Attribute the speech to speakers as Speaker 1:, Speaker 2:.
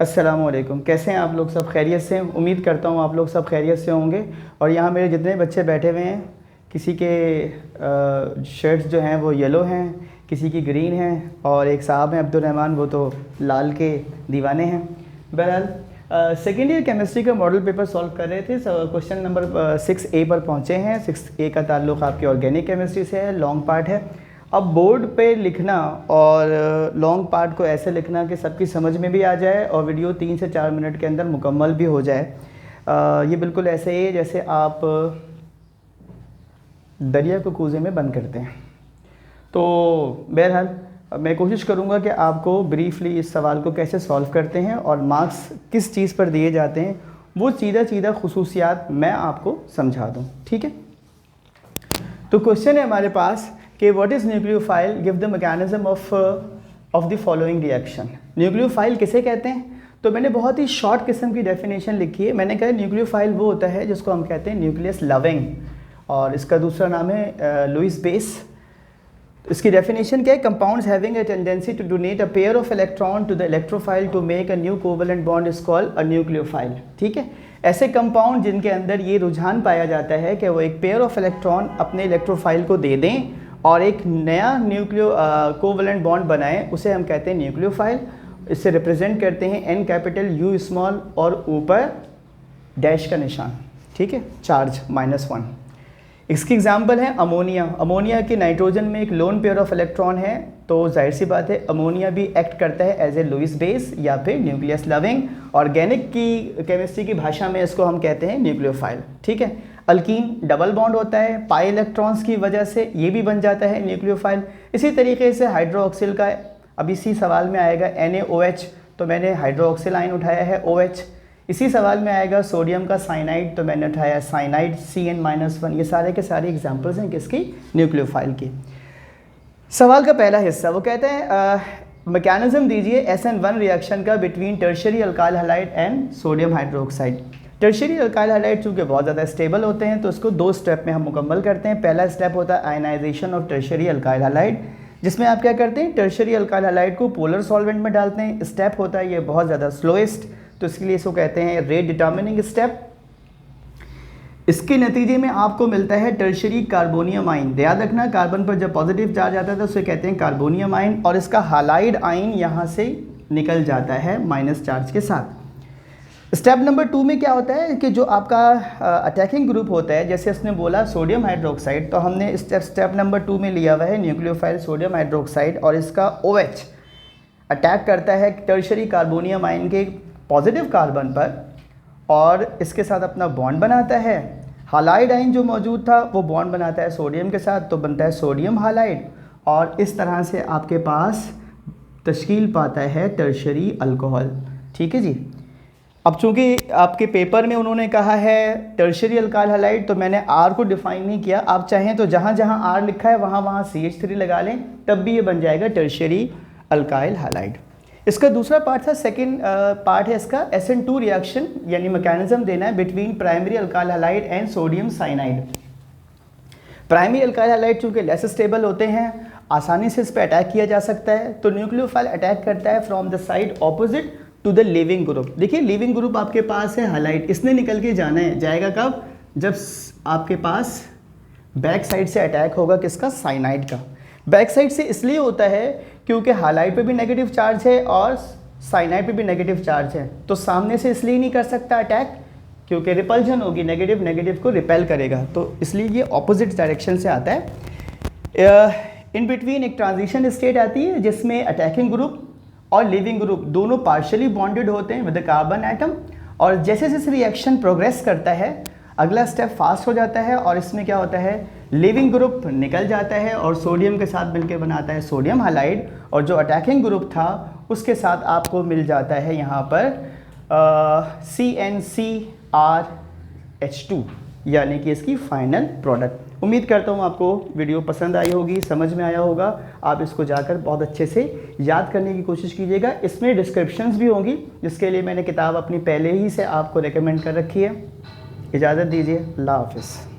Speaker 1: अस्सलाम वालेकुम। कैसे हैं आप लोग? सब खैरियत से हैं? उम्मीद करता हूँ आप लोग सब खैरियत से होंगे। और यहाँ मेरे जितने बच्चे बैठे हुए हैं, किसी के शर्ट्स जो हैं वो येलो हैं, किसी की ग्रीन हैं, और एक साहब हैं अब्दुल रहमान, वो तो लाल के दीवाने हैं। बहरहाल सेकेंड ईयर केमिस्ट्री का मॉडल पेपर सॉल्व कर रहे थे। क्वेश्चन नंबर 6A पर पहुँचे हैं। 6A का ताल्लुक़ आपके ऑर्गेनिक केमिस्ट्री से है, लॉन्ग पार्ट है। अब बोर्ड पे लिखना और लॉन्ग पार्ट को ऐसे लिखना कि सबकी समझ में भी आ जाए और वीडियो 3 से 4 मिनट के अंदर मुकम्मल भी हो जाए। ये बिल्कुल ऐसे ही जैसे आप दरिया को कूज़े में बंद करते हैं। तो बहरहाल मैं कोशिश करूँगा कि आपको ब्रीफली इस सवाल को कैसे सॉल्व करते हैं और मार्क्स किस चीज़ पर दिए जाते हैं वो सीधा खुसूसियात मैं आपको समझा दूँ, ठीक है। तो क्वेश्चन है हमारे पास कि what is nucleophile, give the mechanism of the following reaction. Nucleophile किसे कहते हैं? तो मैंने बहुत ही शॉर्ट किस्म की डेफिनेशन लिखी है। मैंने कहा न्यूक्लियोफाइल वो होता है जिसको हम कहते हैं न्यूक्लियस लविंग, और इसका दूसरा नाम है लुईस बेस। इसकी डेफिनेशन क्या है? Compounds having a tendency to donate a pair of electron to the electrophile to make a new covalent bond is called a nucleophile, ठीक है। ऐसे कंपाउंड जिनके अंदर ये रुझान पाया जाता है कि वो एक पेयर ऑफ इलेक्ट्रॉन अपने इलेक्ट्रोफाइल को दे दें और एक नया न्यूक्लियो कोवेलेंट बॉन्ड बनाएं, उसे हम कहते हैं न्यूक्लियोफाइल। इससे रिप्रेजेंट करते हैं N कैपिटल U स्मॉल और ऊपर डैश का निशान, ठीक है, चार्ज -1। इसकी एग्जांपल है अमोनिया। अमोनिया के नाइट्रोजन में एक लोन पेयर ऑफ इलेक्ट्रॉन है, तो जाहिर सी बात है अमोनिया भी एक्ट करता है एज ए लुईस बेस या फिर न्यूक्लियस लविंग। ऑर्गेनिक की केमिस्ट्री की भाषा में इसको हम कहते हैं न्यूक्लियोफाइल, ठीक है। अल्कीन डबल बॉन्ड होता है, पाई इलेक्ट्रॉन्स की वजह से ये भी बन जाता है न्यूक्लियोफाइल। इसी तरीके से हाइड्रोक्सिल का अब इसी सवाल में आएगा NaOH, तो मैंने हाइड्रोक्सिल आयन उठाया है OH। इसी सवाल में आएगा सोडियम का साइनाइड, तो मैंने उठाया साइनाइड Cn-1। ये सारे के सारे एग्जाम्पल्स हैं किसकी? न्यूक्लियोफाइल की। सवाल का पहला हिस्सा वो कहते हैं मैकेनिज्म दीजिए SN1 रिएक्शन का between tertiary alkyl halide and sodium hydroxide. Tertiary alkyl halide चूँकि बहुत ज़्यादा स्टेबल होते हैं तो इसको 2 स्टेप में हम मुकम्मल करते हैं। पहला स्टेप होता है ionization of tertiary alkyl halide, जिसमें आप क्या करते हैं, टर्शियरी अल्काइल हैलाइड को पोलर सॉल्वेंट में डालते हैं। स्टेप होता है ये बहुत ज़्यादा स्लोएस्ट, तो इसके लिए इसको कहते हैं रेट डिटर्मिनिंग स्टेप। इसके नतीजे में आपको मिलता है टर्शियरी कार्बोनियम आयन। याद रखना, कार्बन पर जब पॉजिटिव चार्ज आता है तो उसे कहते हैं कार्बोनियम आयन, और इसका हालाइड आयन यहाँ से निकल जाता है माइनस चार्ज के साथ। स्टेप नंबर 2 में क्या होता है कि जो आपका अटैकिंग ग्रुप होता है, जैसे इसने बोला सोडियम हाइड्रोक्साइड, तो हमने स्टेप नंबर 2 में लिया हुआ है न्यूक्लियोफाइल सोडियम हाइड्रोक्साइड, और इसका OH अटैक करता है टर्शियरी कार्बोनियम आयन के पॉजिटिव कार्बन पर और इसके साथ अपना बॉन्ड बनाता है। हालाइड आयन जो मौजूद था वो बॉन्ड बनाता है सोडियम के साथ, तो बनता है सोडियम हालाइड, और इस तरह से आपके पास तश्कील पाता है टर्शियरी अल्कोहल, ठीक है जी। अब चूंकि आपके पेपर में उन्होंने कहा है टर्शियरी अल्काइल हैलाइड, तो मैंने R को डिफाइन नहीं किया। आप चाहें तो जहाँ जहाँ R लिखा है वहाँ CH3 लगा लें, तब भी ये बन जाएगा टर्शियरी अल्काइल हैलाइड। इसका दूसरा पार्ट था, सेकंड पार्ट है इसका SN2 रिएक्शन, यानी मैकेनिज्म देना है between primary alkyl halide and sodium cyanide. Primary alkyl halide चूँकि लेस स्टेबल होते हैं, आसानी से इस पर अटैक किया जा सकता है, तो न्यूक्लियोफाइल अटैक करता है from the side opposite to the leaving group. देखिए लिविंग ग्रुप आपके पास है हालाइड, इसने निकल के जाना है, जाएगा कब? जब आपके पास बैक साइड से अटैक होगा किसका? साइनाइड का। बैक साइड से इसलिए होता है क्योंकि हालाइड पे भी नेगेटिव चार्ज है और साइनाइड पे भी नेगेटिव चार्ज है, तो सामने से इसलिए नहीं कर सकता अटैक क्योंकि रिपल्जन होगी, नेगेटिव नेगेटिव को रिपेल करेगा, तो इसलिए ये ऑपोजिट डायरेक्शन से आता है। इन बिटवीन एक ट्रांजिशन स्टेट आती है जिसमें अटैकिंग ग्रुप और लिविंग ग्रुप दोनों पार्शियली बॉन्डेड होते हैं विद द कार्बन एटम, और जैसे जैसे रिएक्शन प्रोग्रेस करता है अगला स्टेप फास्ट हो जाता है, और इसमें क्या होता है, लिविंग ग्रुप निकल जाता है और सोडियम के साथ मिलकर बनाता है सोडियम हालाइड, और जो अटैकिंग ग्रुप था उसके साथ आपको मिल जाता है यहाँ पर CnCrH2, यानी कि इसकी फाइनल प्रोडक्ट। उम्मीद करता हूँ आपको वीडियो पसंद आई होगी, समझ में आया होगा। आप इसको जाकर बहुत अच्छे से याद करने की कोशिश कीजिएगा। इसमें डिस्क्रिप्शंस भी होंगी, जिसके लिए मैंने किताब अपनी पहले ही से आपको रेकमेंड कर रखी है। इजाज़त दीजिए, अल्लाह हाफ़िज़।